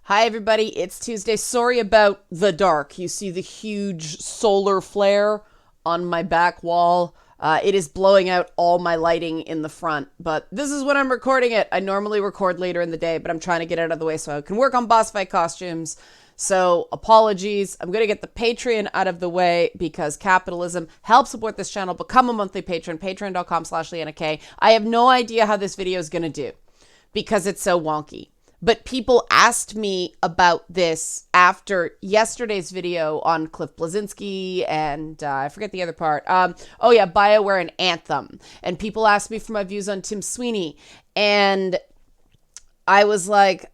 Hi everybody, it's Tuesday. Sorry about the dark. You see the huge solar flare on my back wall. It is blowing out all my lighting in the front, but this is when I'm recording it. I normally record later in the day, but I'm trying to get out of the way so I can work on boss fight costumes. So apologies. I'm going to get the Patreon out of the way because capitalism. Help support this channel. Become a monthly patron. Patreon.com/LeannaK. I have no idea how this video is going to do because it's so wonky. But people asked me about this after yesterday's video on Cliff Bleszinski and I forget the other part. BioWare and Anthem. And people asked me for my views on Tim Sweeney. And I was like,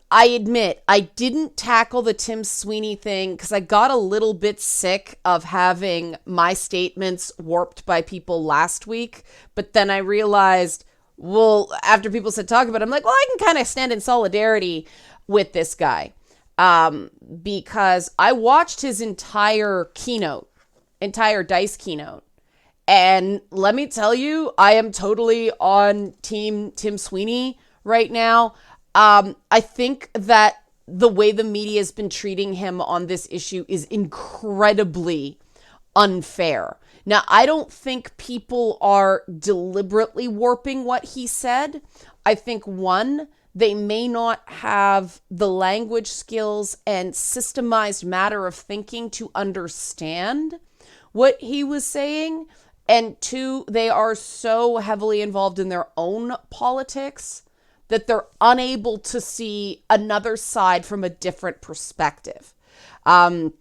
I admit, I didn't tackle the Tim Sweeney thing because I got a little bit sick of having my statements warped by people last week. But then I realized, well, after people said talk about it, I'm like, well, I can kind of stand in solidarity with this guy. Because I watched his entire DICE keynote. And let me tell you, I am totally on team Tim Sweeney right now. I think that the way the media has been treating him on this issue is incredibly unfair. Now, I don't think people are deliberately warping what he said. I think, one, they may not have the language skills and systemized matter of thinking to understand what he was saying. And two, they are so heavily involved in their own politics that they're unable to see another side from a different perspective. And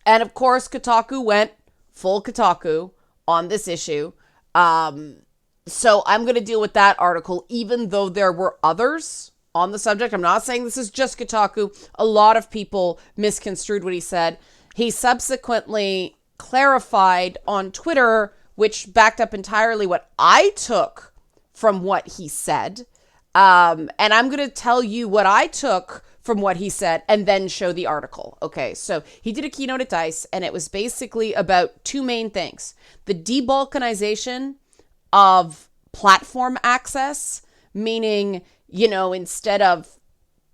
of course, Kotaku went full Kotaku on this issue. So I'm going to deal with that article, even though there were others on the subject. I'm not saying this is just Kotaku. A lot of people misconstrued what he said. He subsequently clarified on Twitter, which backed up entirely what I took from what he said. And I'm going to tell you what I took from what he said and then show the article. Okay, so he did a keynote at DICE and it was basically about two main things. The debalkanization of platform access, meaning, instead of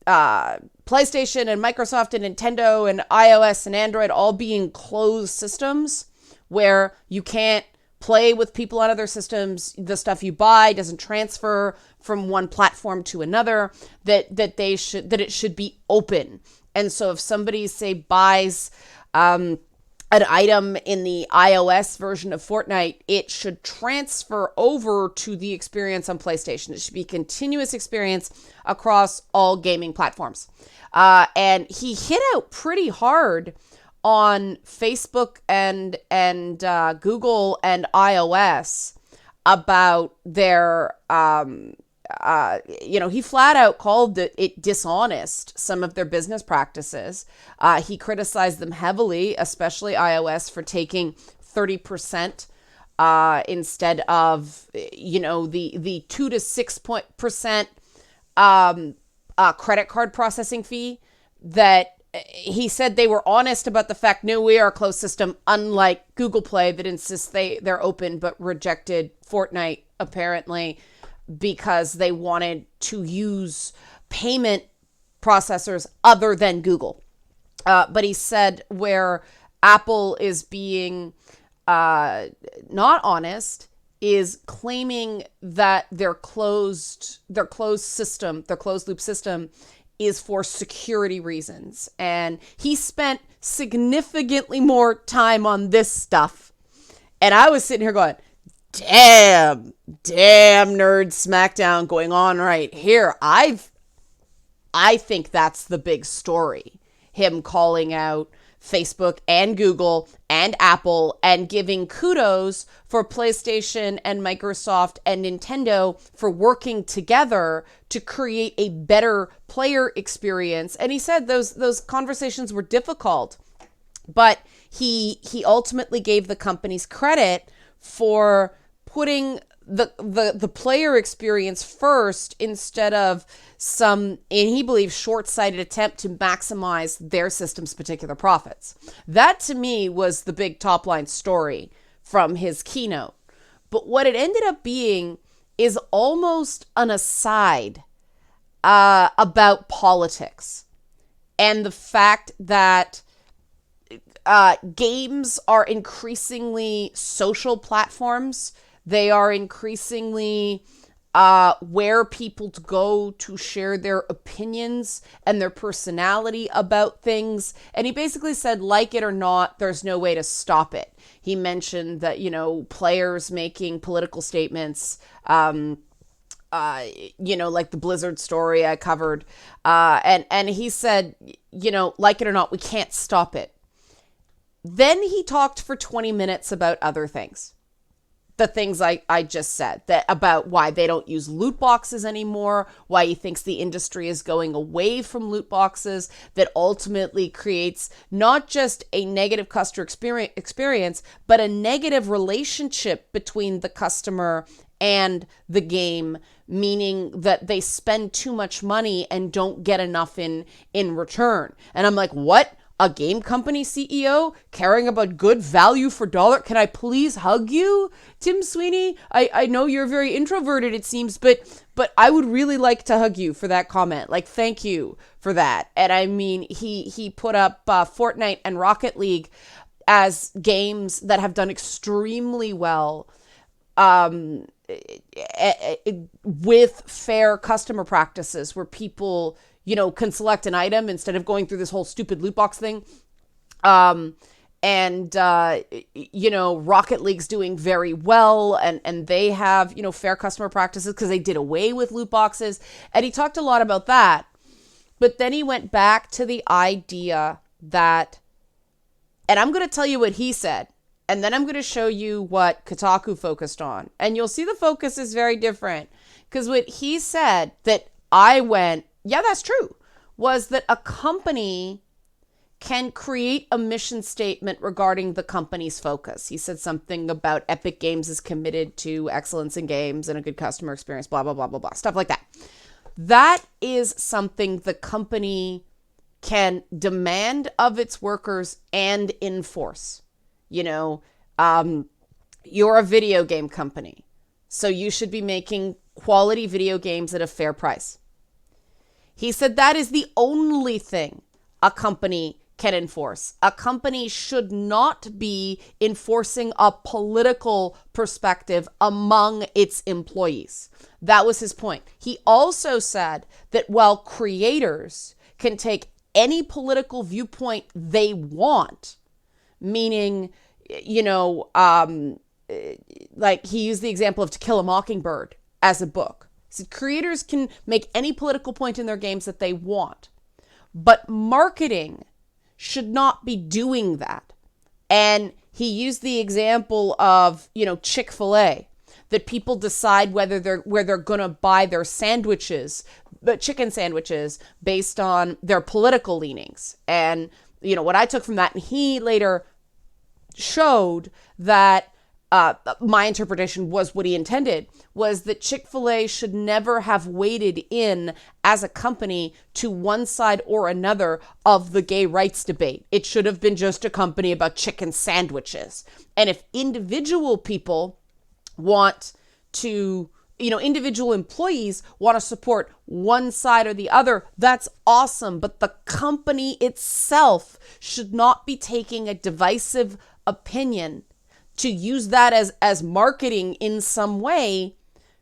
PlayStation and Microsoft and Nintendo and iOS and Android all being closed systems where you can't play with people on other systems, the stuff you buy doesn't transfer from one platform to another, that it should be open. And so if somebody, say, buys an item in the iOS version of Fortnite, it should transfer over to the experience on PlayStation. It should be a continuous experience across all gaming platforms. And he hit out pretty hard on Facebook and Google and iOS about their, he flat out called it dishonest, some of their business practices. He criticized them heavily, especially iOS, for taking 30% instead of, the 2 to 6% credit card processing fee that he said they were honest about the fact, no, we are a closed system, unlike Google Play that insists they're open, but rejected Fortnite apparently because they wanted to use payment processors other than Google. But he said where Apple is being not honest is claiming that their closed loop system is for security reasons. And he spent significantly more time on this stuff. And I was sitting here going, damn nerd smackdown going on right here. I think that's the big story. Him calling out Facebook and Google and Apple and giving kudos for PlayStation and Microsoft and Nintendo for working together to create a better player experience. And he said those conversations were difficult, but he ultimately gave the companies credit for putting the player experience first instead of some, and he believes, short-sighted attempt to maximize their system's particular profits. That to me was the big top line story from his keynote. But what it ended up being is almost an aside about politics and the fact that games are increasingly social platforms. They are increasingly where people go to share their opinions and their personality about things. And he basically said, like it or not, there's no way to stop it. He mentioned that, players making political statements, like the Blizzard story I covered. And he said, like it or not, we can't stop it. Then he talked for 20 minutes about other things. The things I just said, that about why they don't use loot boxes anymore, why he thinks the industry is going away from loot boxes, that ultimately creates not just a negative customer experience, but a negative relationship between the customer and the game, meaning that they spend too much money and don't get enough in return. And I'm like, what? A game company CEO caring about good value for dollar? Can I please hug you, Tim Sweeney? I know you're very introverted, it seems, but I would really like to hug you for that comment. Like, thank you for that. And I mean, he put up Fortnite and Rocket League as games that have done extremely well with fair customer practices where people can select an item instead of going through this whole stupid loot box thing. Rocket League's doing very well and they have, fair customer practices because they did away with loot boxes. And he talked a lot about that. But then he went back to the idea that, and I'm going to tell you what he said, and then I'm going to show you what Kotaku focused on. And you'll see the focus is very different. Because what he said that I went, yeah, that's true, was that a company can create a mission statement regarding the company's focus. He said something about Epic Games is committed to excellence in games and a good customer experience, blah, blah, blah, blah, blah, stuff like that. That is something the company can demand of its workers and enforce. You're a video game company, so you should be making quality video games at a fair price. He said that is the only thing a company can enforce. A company should not be enforcing a political perspective among its employees. That was his point. He also said that while creators can take any political viewpoint they want, meaning, like he used the example of To Kill a Mockingbird as a book. So creators can make any political point in their games that they want, but marketing should not be doing that. And he used the example of, Chick-fil-A, that people decide where they're going to buy their sandwiches, but chicken sandwiches, based on their political leanings. And, what I took from that, and he later showed that my interpretation was what he intended, was that Chick-fil-A should never have waded in as a company to one side or another of the gay rights debate. It should have been just a company about chicken sandwiches. And if individual people want to, individual employees want to support one side or the other, that's awesome. But the company itself should not be taking a divisive opinion to use that as marketing in some way,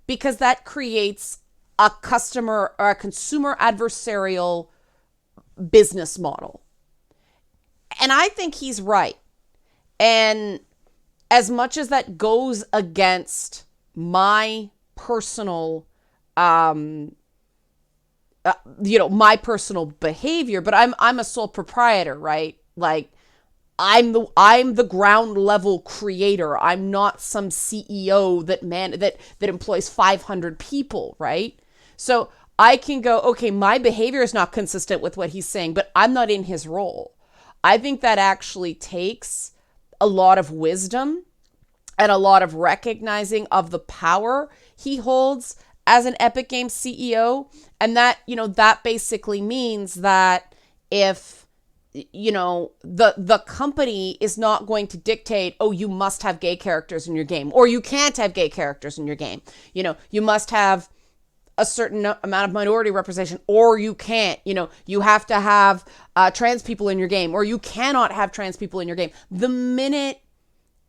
because that creates a customer or a consumer adversarial business model. And I think he's right. And as much as that goes against my personal, my personal behavior, but I'm a sole proprietor, right? Like, I'm the ground level creator. I'm not some CEO that employs 500 people, right? So I can go, okay, my behavior is not consistent with what he's saying, but I'm not in his role. I think that actually takes a lot of wisdom and a lot of recognizing of the power he holds as an Epic Games CEO. And that, that basically means that if the company is not going to dictate, oh, you must have gay characters in your game, or you can't have gay characters in your game. You must have a certain amount of minority representation, or you can't. You have to have trans people in your game, or you cannot have trans people in your game. The minute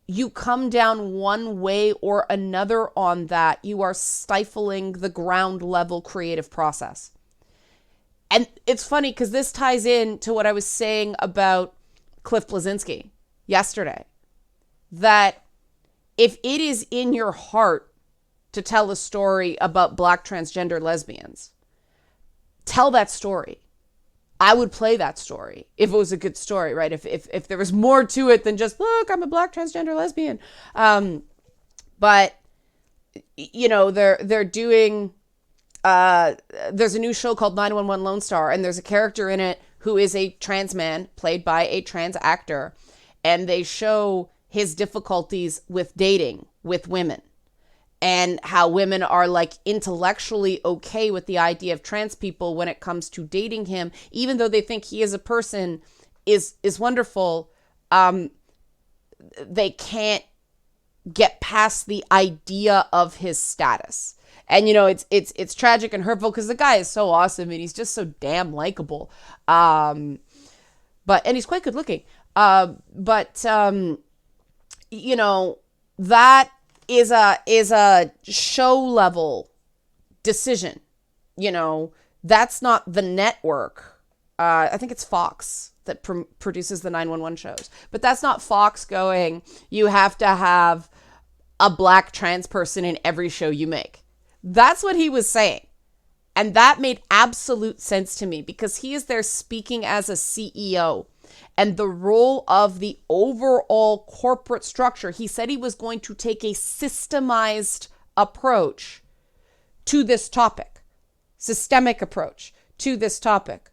you come down one way or another on that, you are stifling the ground level creative process. And it's funny because this ties in to what I was saying about Cliff Bleszinski yesterday, that if it is in your heart to tell a story about Black transgender lesbians, tell that story. I would play that story if it was a good story, right? If there was more to it than just, look, I'm a Black transgender lesbian. But they're doing, there's a new show called 911 Lone Star, and there's a character in it who is a trans man played by a trans actor. And they show his difficulties with dating with women, and how women are like intellectually okay with the idea of trans people when it comes to dating him, even though they think he as a person is wonderful. They can't get past the idea of his status. And it's tragic and hurtful because the guy is so awesome and he's just so damn likable. And he's quite good looking. That is a show level decision. That's not the network. I think it's Fox that produces the 911 shows, but that's not Fox going, you have to have a Black trans person in every show you make. That's what he was saying. And that made absolute sense to me because he is there speaking as a CEO. And the role of the overall corporate structure, he said he was going to take a systemized approach to this topic, systemic approach to this topic.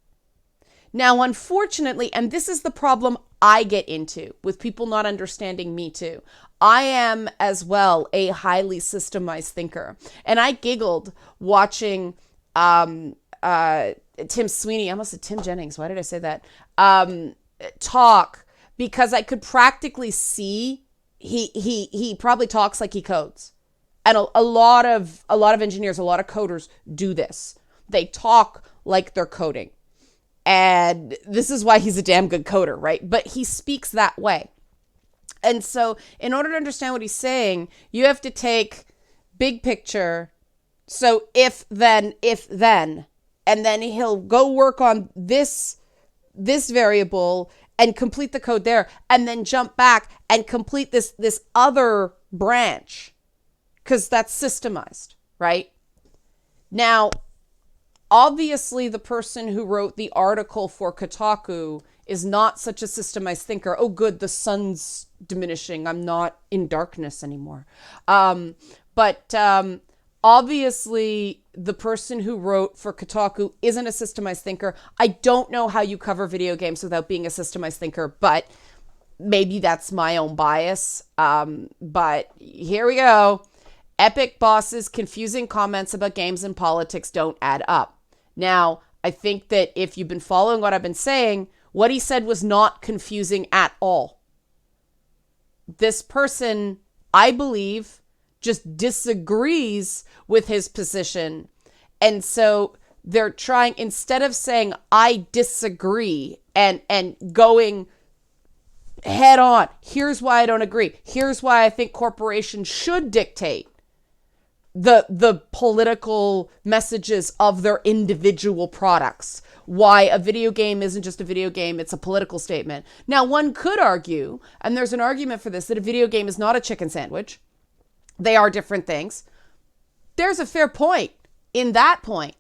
Now, unfortunately, and this is the problem I get into with people not understanding Me Too, I am as well a highly systemized thinker. And I giggled watching Tim Sweeney, I almost said Tim Jennings, why did I say that? Talk, because I could practically see he probably talks like he codes. And a lot of engineers, a lot of coders do this. They talk like they're coding. And this is why he's a damn good coder, right? But he speaks that way. And so in order to understand what he's saying, you have to take big picture. So if then, and then he'll go work on this variable and complete the code there, and then jump back and complete this other branch, because that's systemized, right? Now, obviously, the person who wrote the article for Kotaku is not such a systemized thinker. Oh, good, the sun's diminishing. I'm not in darkness anymore. But obviously, the person who wrote for Kotaku isn't a systemized thinker. I don't know how you cover video games without being a systemized thinker, but maybe that's my own bias. But here we go. Epic Boss's confusing comments about games and politics don't add up. Now, I think that if you've been following what I've been saying, what he said was not confusing at all. This person, I believe, just disagrees with his position. And so they're trying, instead of saying, I disagree, and going head on, here's why I don't agree. Here's why I think corporations should dictate the political messages of their individual products. Why a video game isn't just a video game, it's a political statement. Now, one could argue, and there's an argument for this, that a video game is not a chicken sandwich. They are different things. There's a fair point in that point,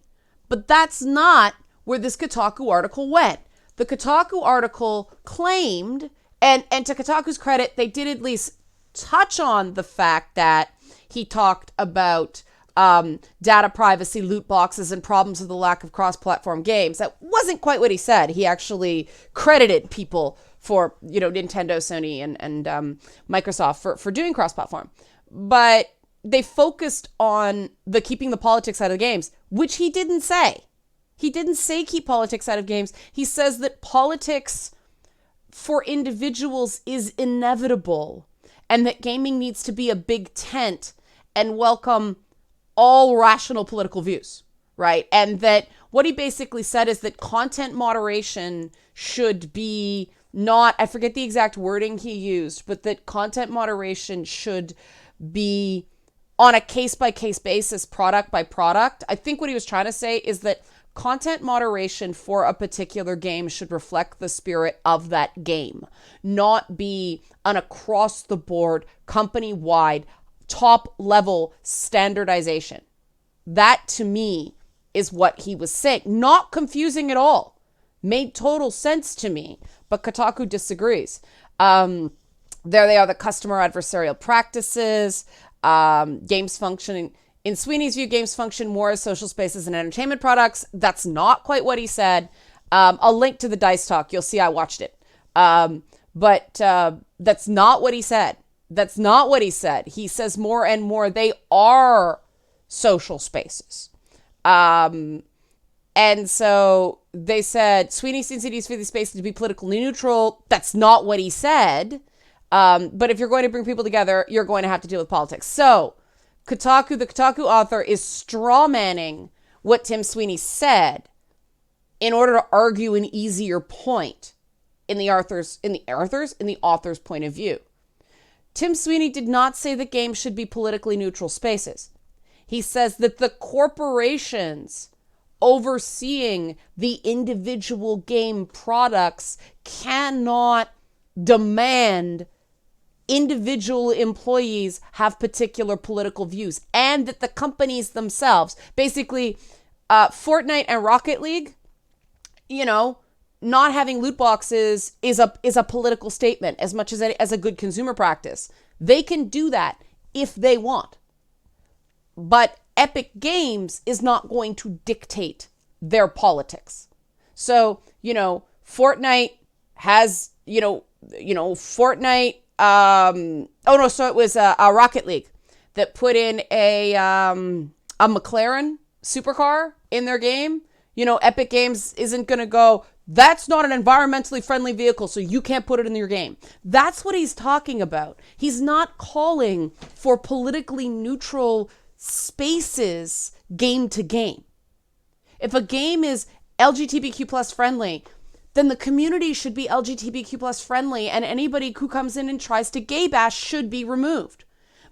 but that's not where this Kotaku article went. The Kotaku article claimed, and to Kotaku's credit, they did at least touch on the fact that he talked about data privacy, loot boxes, and problems with the lack of cross-platform games. That wasn't quite what he said. He actually credited people for, Nintendo, Sony, and Microsoft for doing cross-platform. But they focused on the keeping the politics out of games, which he didn't say. He didn't say keep politics out of games. He says that politics for individuals is inevitable, and that gaming needs to be a big tent and welcome all rational political views, right? And that what he basically said is that content moderation should be not, I forget the exact wording he used, but that content moderation should be on a case-by-case basis, product by product. I think what he was trying to say is that content moderation for a particular game should reflect the spirit of that game, not be an across-the-board, company-wide, top-level standardization. That, to me, is what he was saying. Not confusing at all. Made total sense to me, but Kotaku disagrees. There they are, the customer adversarial practices, games functioning. In Sweeney's view, games function more as social spaces and entertainment products. That's not quite what he said. I'll link to the Dice Talk. You'll see I watched it. But that's not what he said. That's not what he said. He says more and more they are social spaces. And so they said, Sweeney seems to use for these spaces to be politically neutral. That's not what he said. But if you're going to bring people together, you're going to have to deal with politics. So Kotaku, the Kotaku author, is strawmanning what Tim Sweeney said in order to argue an easier point in the author's point of view. Tim Sweeney did not say that games should be politically neutral spaces. He says that the corporations overseeing the individual game products cannot demand individual employees have particular political views, and that the companies themselves, basically Fortnite and Rocket League, not having loot boxes is a political statement as much as a good consumer practice. They can do that if they want. But Epic Games is not going to dictate their politics. So, Fortnite has, Fortnite, so it was a Rocket League that put in a McLaren supercar in their game. Epic Games isn't going to go, that's not an environmentally friendly vehicle, so you can't put it in your game. That's what he's talking about. He's not calling for politically neutral spaces game to game. If a game is LGBTQ plus friendly, then the community should be LGBTQ plus friendly, and anybody who comes in and tries to gay bash should be removed.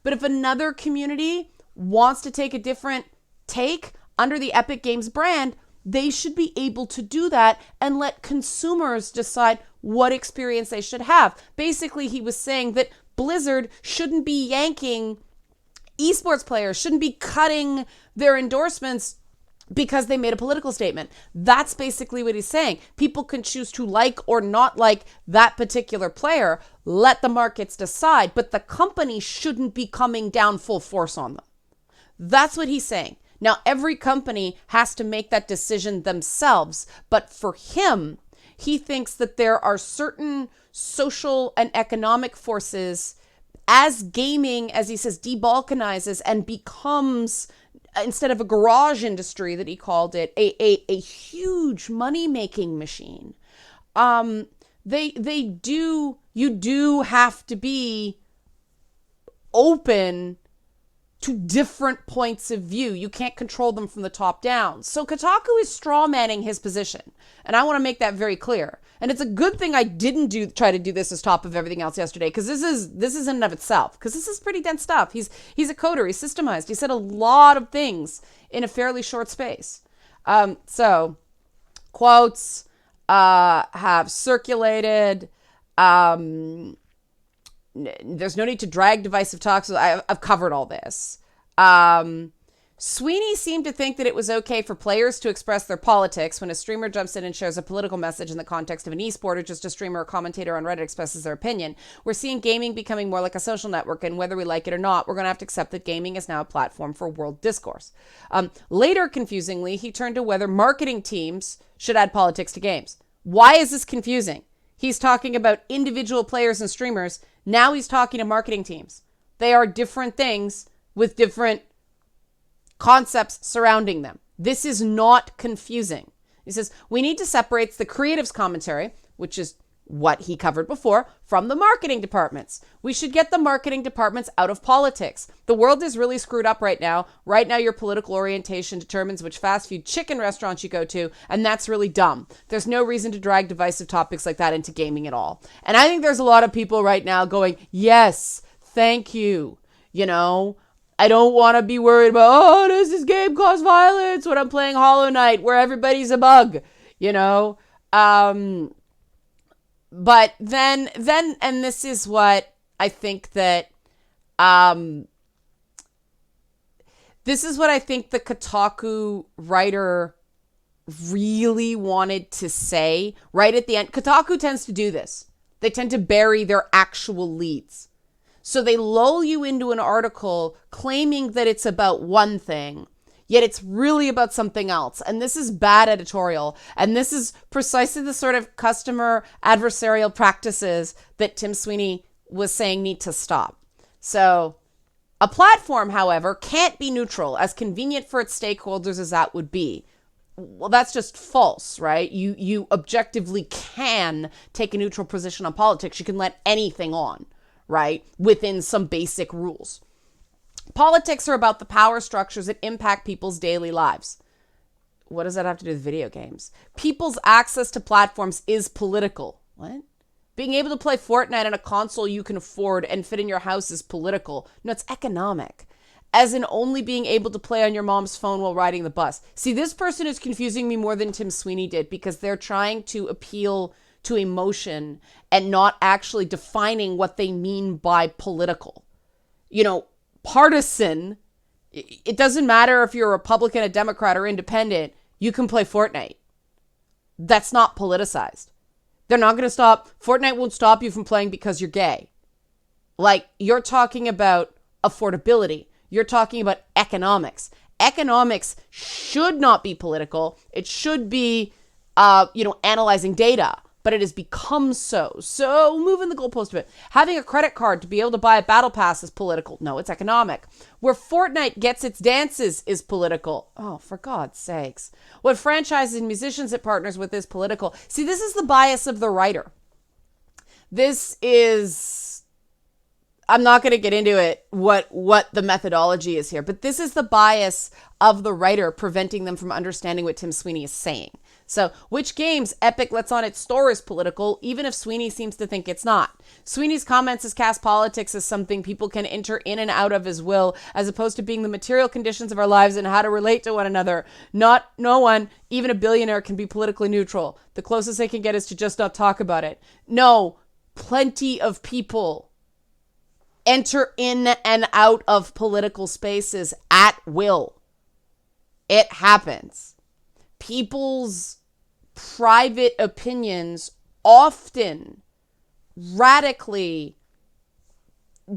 But if another community wants to take a different take under the Epic Games brand, they should be able to do that and let consumers decide what experience they should have. Basically, he was saying that Blizzard shouldn't be yanking esports players, shouldn't be cutting their endorsements because they made a political statement. That's basically what he's saying. People can choose to like or not like that particular player. Let the markets decide, but the company shouldn't be coming down full force on them. That's what he's saying. Now, every company has to make that decision themselves, but for him, he thinks that there are certain social and economic forces as gaming, as he says, debalkanizes and becomes, instead of a garage industry that he called it, a huge money-making machine. You do have to be open to different points of view. You can't control them from the top down. So Kotaku is strawmanning his position. And I want to make that very clear. And it's a good thing I didn't try to do this as top of everything else yesterday, because this is in and of itself, because this is pretty dense stuff. He's a coder, he's systemized. He said a lot of things in a fairly short space. So quotes have circulated. There's no need to drag divisive talks. I've covered all this. Sweeney seemed to think that it was okay for players to express their politics when a streamer jumps in and shares a political message in the context of an esport, or just a streamer or commentator on Reddit expresses their opinion. We're seeing gaming becoming more like a social network, and whether we like it or not, we're going to have to accept that gaming is now a platform for world discourse. Later, confusingly, he turned to whether marketing teams should add politics to games. Why is this confusing? He's talking about individual players and streamers. Now he's talking to marketing teams. They are different things with different concepts surrounding them. This is not confusing. He says, we need to separate the creatives commentary, which is what he covered before, from the marketing departments. We should get the marketing departments out of politics. The world is really screwed up right now. Right now, your political orientation determines which fast food chicken restaurants you go to, and that's really dumb. There's no reason to drag divisive topics like that into gaming at all. And I think there's a lot of people right now going, yes, thank you. You know, I don't want to be worried about, oh, does this game cause violence when I'm playing Hollow Knight where everybody's a bug, you know? But then, and this is what I think that, this is what I think the Kotaku writer really wanted to say right at the end. Kotaku tends to do this. They tend to bury their actual leads. So they lull you into an article claiming that it's about one thing, yet it's really about something else. And this is bad editorial. And this is precisely the sort of customer adversarial practices that Tim Sweeney was saying need to stop. So a platform, however, can't be neutral, as convenient for its stakeholders as that would be. Well, that's just false, right? You objectively can take a neutral position on politics. You can let anything on, right? Within some basic rules. Politics are about the power structures that impact people's daily lives. What does that have to do with video games? People's access to platforms is political. What? Being able to play Fortnite on a console you can afford and fit in your house is political. No, it's economic. As in only being able to play on your mom's phone while riding the bus. See, this person is confusing me more than Tim Sweeney did, because they're trying to appeal to emotion and not actually defining what they mean by political. You know, partisan, it doesn't matter if you're a Republican, a Democrat, or independent, you can play Fortnite. That's not politicized. They're not going to stop. Fortnite won't stop you from playing because you're gay. Like, you're talking about affordability. You're talking about economics. Economics should not be political. It should be, analyzing data. But it has become so. So moving the goalpost a bit. Having a credit card to be able to buy a battle pass is political. No, it's economic. Where Fortnite gets its dances is political. Oh, for God's sakes. What franchises and musicians it partners with is political. See, this is the bias of the writer. This is, I'm not going to get into it, what the methodology is here, but this is the bias of the writer preventing them from understanding what Tim Sweeney is saying. So, which games Epic lets on its store is political, even if Sweeney seems to think it's not. Sweeney's comments has cast politics as something people can enter in and out of as will, as opposed to being the material conditions of our lives and how to relate to one another. No one, even a billionaire, can be politically neutral. The closest they can get is to just not talk about it. No, plenty of people enter in and out of political spaces at will. It happens. People's private opinions often radically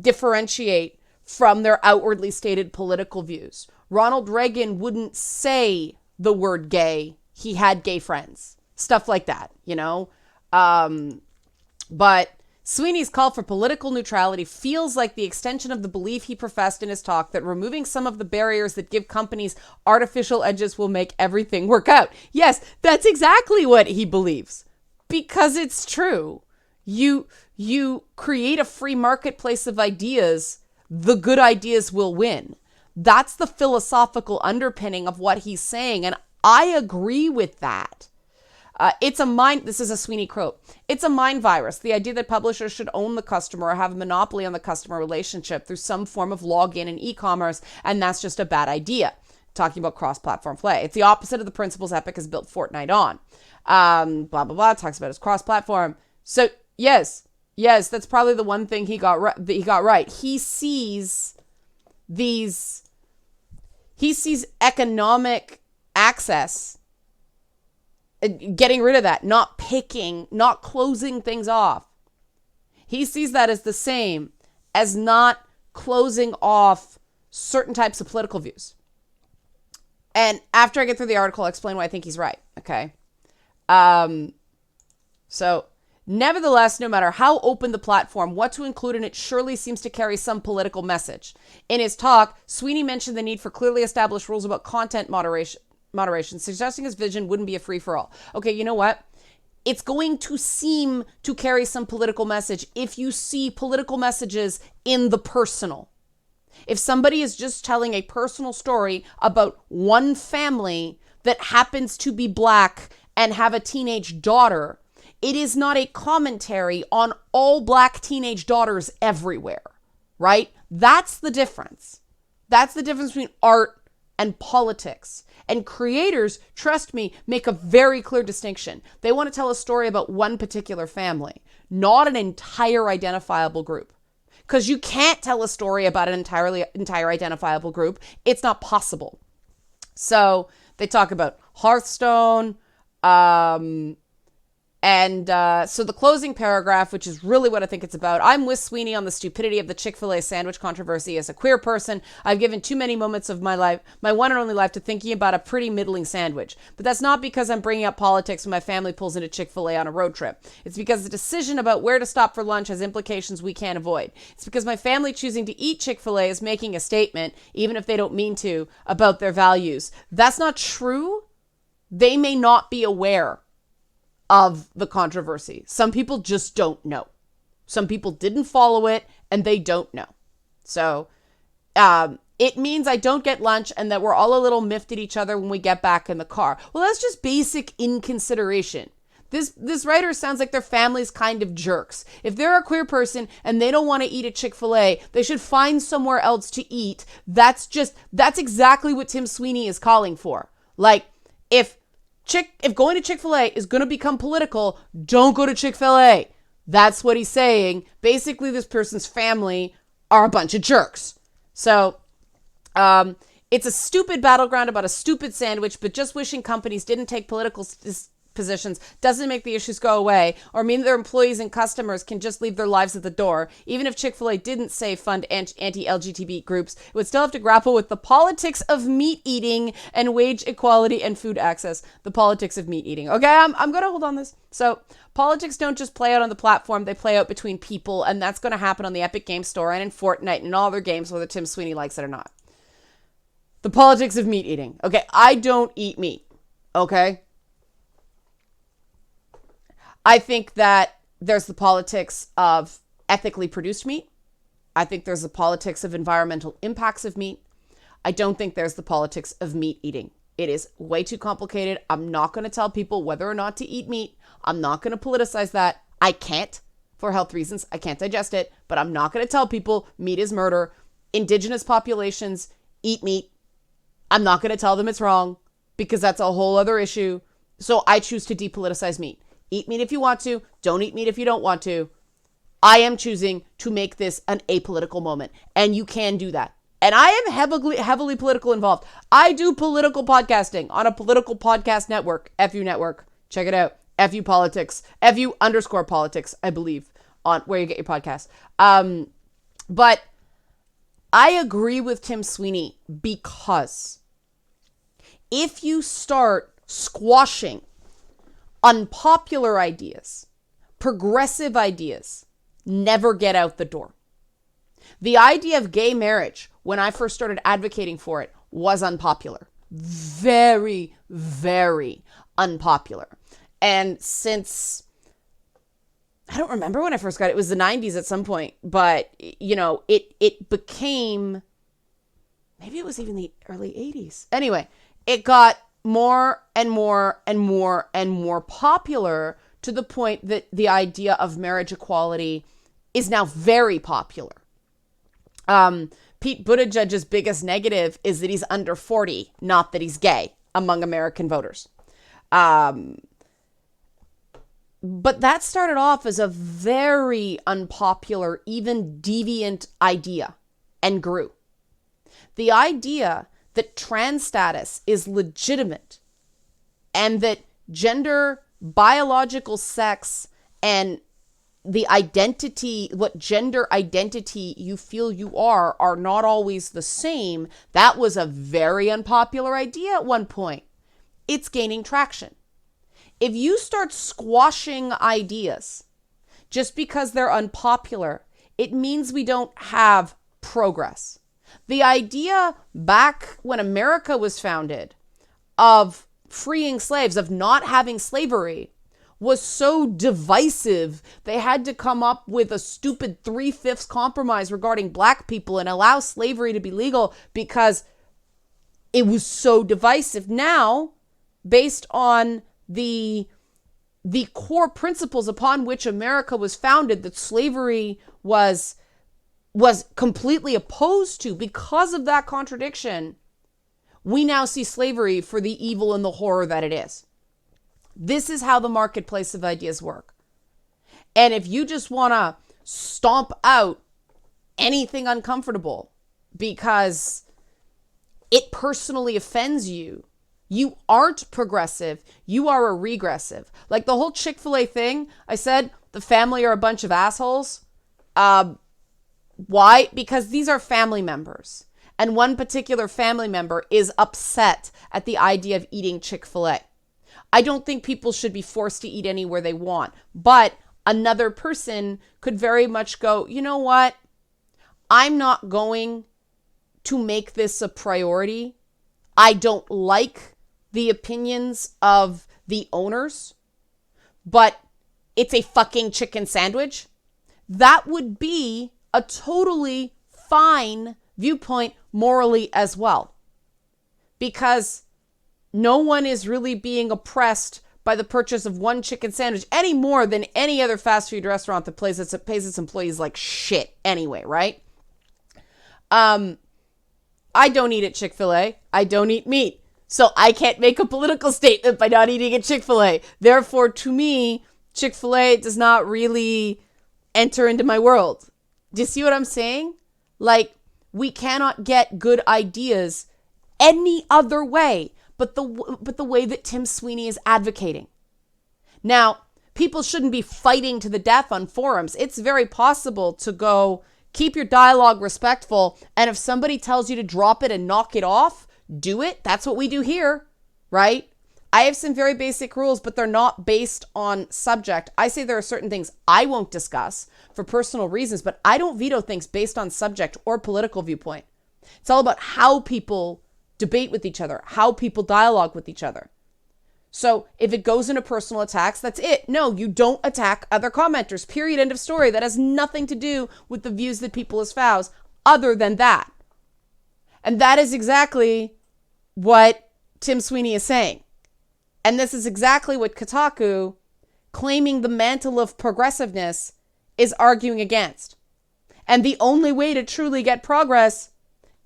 differentiate from their outwardly stated political views. Ronald Reagan wouldn't say the word gay. He had gay friends. Stuff like that, you know? But Sweeney's call for political neutrality feels like the extension of the belief he professed in his talk that removing some of the barriers that give companies artificial edges will make everything work out. Yes, that's exactly what he believes, because it's true. You create a free marketplace of ideas, the good ideas will win. That's the philosophical underpinning of what he's saying, and I agree with that. This is a Sweeney quote. It's a mind virus. The idea that publishers should own the customer or have a monopoly on the customer relationship through some form of login in e-commerce, and that's just a bad idea. Talking about cross-platform play. It's the opposite of the principles Epic has built Fortnite on. Blah, blah, blah. Talks about his cross-platform. So, yes, that's probably the one thing he got right. He sees economic access, getting rid of that, not closing things off. He sees that as the same as not closing off certain types of political views. And after I get through the article, I'll explain why I think he's right. Okay. So nevertheless, no matter how open the platform, what to include in it surely seems to carry some political message. In his talk, Sweeney mentioned the need for clearly established rules about content moderation, suggesting his vision wouldn't be a free-for-all. Okay, you know what? it's going to seem to carry some political message if you see political messages in the personal. If somebody is just telling a personal story about one family that happens to be Black and have a teenage daughter, it is not a commentary on all Black teenage daughters everywhere, right? That's the difference. That's the difference between art and politics. And creators, trust me, make a very clear distinction. They want to tell a story about one particular family, not an entire identifiable group. Because you can't tell a story about an entire identifiable group. It's not possible. So they talk about Hearthstone, so the closing paragraph, which is really what I think it's about. I'm with Sweeney on the stupidity of the Chick-fil-A sandwich controversy. As a queer person, I've given too many moments of my life, my one and only life, to thinking about a pretty middling sandwich. But that's not because I'm bringing up politics when my family pulls into Chick-fil-A on a road trip. It's because the decision about where to stop for lunch has implications we can't avoid. It's because my family choosing to eat Chick-fil-A is making a statement, even if they don't mean to, about their values. That's not true. They may not be aware of the controversy. Some people just don't know. Some people didn't follow it and they don't know. So it means I don't get lunch and that we're all a little miffed at each other when we get back in the car. Well, that's just basic inconsideration. This writer sounds like their family's kind of jerks. If they're a queer person and they don't want to eat at Chick-fil-A, they should find somewhere else to eat. That's exactly what Tim Sweeney is calling for. Like, if going to Chick-fil-A is going to become political, don't go to Chick-fil-A. That's what he's saying. Basically, this person's family are a bunch of jerks. So, it's a stupid battleground about a stupid sandwich, but just wishing companies didn't take political positions doesn't make the issues go away or mean their employees and customers can just leave their lives at the door. Even if Chick-fil-A didn't say fund anti-LGBT groups, it would still have to grapple with the politics of meat eating and wage equality and food access. The politics of meat eating. Okay, I'm going to hold on this. So politics don't just play out on the platform, they play out between people, and that's going to happen on the Epic Games Store and in Fortnite and in all their games, whether Tim Sweeney likes it or not. The politics of meat eating. Okay, I don't eat meat. Okay? I think that there's the politics of ethically produced meat. I think there's the politics of environmental impacts of meat. I don't think there's the politics of meat eating. It is way too complicated. I'm not going to tell people whether or not to eat meat. I'm not going to politicize that. I can't for health reasons. I can't digest it, but I'm not going to tell people meat is murder. Indigenous populations eat meat. I'm not going to tell them it's wrong because that's a whole other issue. So I choose to depoliticize meat. Eat meat if you want to. Don't eat meat if you don't want to. I am choosing to make this an apolitical moment. And you can do that. And I am heavily political involved. I do political podcasting on a political podcast network. FU Network. Check it out. FU Politics. FU_politics, I believe, on where you get your podcast. But I agree with Tim Sweeney because if you start squashing unpopular ideas, progressive ideas, never get out the door. The idea of gay marriage, when I first started advocating for it, was unpopular. Very, very unpopular. And since, I don't remember when I first got it, it was the 90s at some point, but, you know, it became, maybe it was even the early 80s. Anyway, it got more and more and more and more popular to the point that the idea of marriage equality is now very popular. Pete Buttigieg's biggest negative is that he's under 40, not that he's gay, among American voters. But that started off as a very unpopular, even deviant idea and grew. The idea that trans status is legitimate and that gender, biological sex, and the identity, what gender identity you feel you are not always the same. That was a very unpopular idea at one point. It's gaining traction. If you start squashing ideas just because they're unpopular, it means we don't have progress. The idea back when America was founded of freeing slaves, of not having slavery, was so divisive, they had to come up with a stupid 3/5 compromise regarding black people and allow slavery to be legal because it was so divisive. Now, based on the core principles upon which America was founded, that slavery was completely opposed to, because of that contradiction, we now see slavery for the evil and the horror that it is. This is how the marketplace of ideas work. And if you just want to stomp out anything uncomfortable because it personally offends you, you aren't progressive. You are a regressive. Like the whole Chick-fil-A thing, I said the family are a bunch of assholes. Why? Because these are family members. And one particular family member is upset at the idea of eating Chick-fil-A. I don't think people should be forced to eat anywhere they want. But another person could very much go, you know what? I'm not going to make this a priority. I don't like the opinions of the owners, but it's a fucking chicken sandwich. That would be a totally fine viewpoint morally as well, because no one is really being oppressed by the purchase of one chicken sandwich any more than any other fast food restaurant that pays its employees like shit anyway, right? I don't eat at Chick-fil-A. I don't eat meat. So I can't make a political statement by not eating at Chick-fil-A. Therefore, to me, Chick-fil-A does not really enter into my world. Do you see what I'm saying? Like, we cannot get good ideas any other way but the way that Tim Sweeney is advocating. Now, people shouldn't be fighting to the death on forums. It's very possible to go, keep your dialogue respectful, and if somebody tells you to drop it and knock it off, do it. That's what we do here, right? I have some very basic rules, but they're not based on subject. I say there are certain things I won't discuss for personal reasons, but I don't veto things based on subject or political viewpoint. It's all about how people debate with each other, how people dialogue with each other. So if it goes into personal attacks, that's it. No, you don't attack other commenters, period, end of story. That has nothing to do with the views that people espouse other than that. And that is exactly what Tim Sweeney is saying. And this is exactly what Kotaku, claiming the mantle of progressiveness, is arguing against. And the only way to truly get progress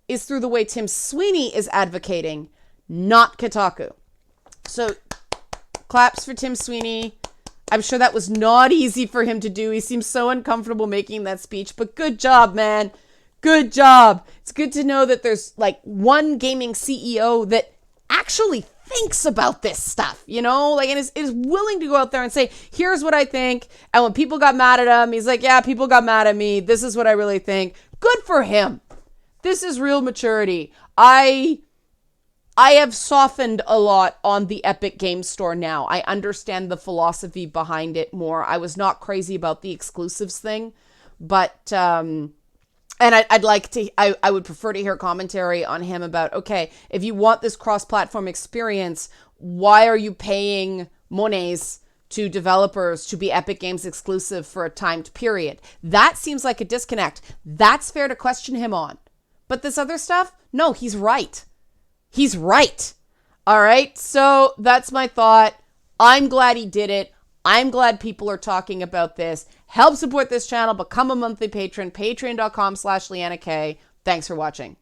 is through the way Tim Sweeney is advocating, not Kotaku. So, claps for Tim Sweeney. I'm sure that was not easy for him to do. He seems so uncomfortable making that speech, but good job, man. Good job. It's good to know that there's like one gaming CEO that actually thinks about this stuff, you know, like, and is willing to go out there and say, here's what I think. And when people got mad at him, he's like, yeah, people got mad at me. This is what I really think. Good for him. This is real maturity. I have softened a lot on the Epic Games Store now. I understand the philosophy behind it more. I was not crazy about the exclusives thing, but, and I'd like to, I would prefer to hear commentary on him about, okay, if you want this cross-platform experience, why are you paying monies to developers to be Epic Games exclusive for a timed period? That seems like a disconnect. That's fair to question him on. But this other stuff, no, he's right. He's right. All right. So that's my thought. I'm glad he did it. I'm glad people are talking about this. Help support this channel. Become a monthly patron. Patreon.com/LeannaK. Thanks for watching.